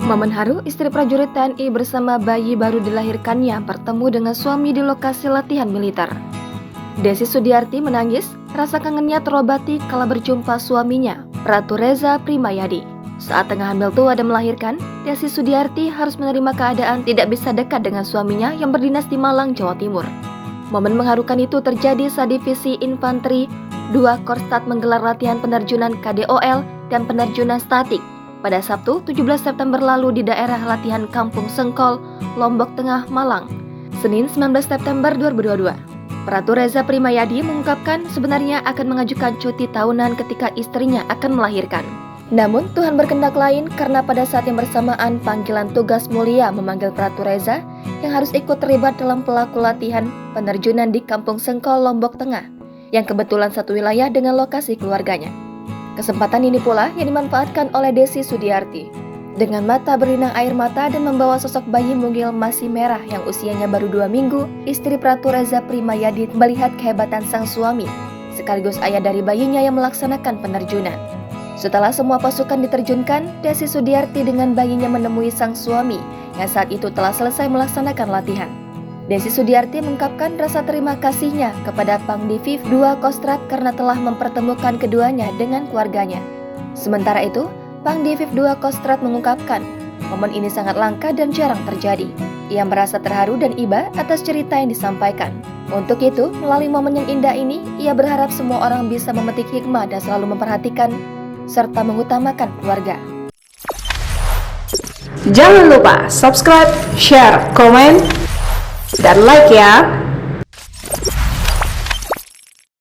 Momen haru, istri prajurit TNI bersama bayi baru dilahirkannya bertemu dengan suami di lokasi latihan militer. Desi Sudiarti menangis, rasa kangennya terobati kala berjumpa suaminya, Ratu Reza Primayadi. Saat tengah hamil tua dan melahirkan, Desi Sudiarti harus menerima keadaan tidak bisa dekat dengan suaminya yang berdinas di Malang, Jawa Timur. Momen mengharukan itu terjadi saat Divisi Infanteri 2 Korstat menggelar latihan penerjunan KDOL dan penerjunan statik pada Sabtu 17 September lalu di daerah latihan Kampung Sengkol, Lombok Tengah, Malang, Senin 19 September 2022. Ratu Reza Primayadi mengungkapkan sebenarnya akan mengajukan cuti tahunan ketika istrinya akan melahirkan. Namun Tuhan berkehendak lain karena pada saat yang bersamaan panggilan tugas mulia memanggil Ratu Reza yang harus ikut terlibat dalam pelaku latihan penerjunan di Kampung Sengkol, Lombok Tengah, yang kebetulan satu wilayah dengan lokasi keluarganya. Kesempatan ini pula yang dimanfaatkan oleh Desi Sudiarti. Dengan mata berlinang air mata dan membawa sosok bayi mungil masih merah yang usianya baru 2 minggu, istri Ratu Reza Primayadi melihat kehebatan sang suami, sekaligus ayah dari bayinya yang melaksanakan penerjunan. Setelah semua pasukan diterjunkan, Desi Sudiarti dengan bayinya menemui sang suami yang saat itu telah selesai melaksanakan latihan. Desi Sudiarti mengungkapkan rasa terima kasihnya kepada Pangdiviv 2 Kostrad karena telah mempertemukan keduanya dengan keluarganya. Sementara itu, Pangdiviv 2 Kostrad mengungkapkan, momen ini sangat langka dan jarang terjadi. Ia merasa terharu dan iba atas cerita yang disampaikan. Untuk itu, melalui momen yang indah ini, ia berharap semua orang bisa memetik hikmah dan selalu memperhatikan serta mengutamakan keluarga. Jangan lupa subscribe, share, komen, dan like ya.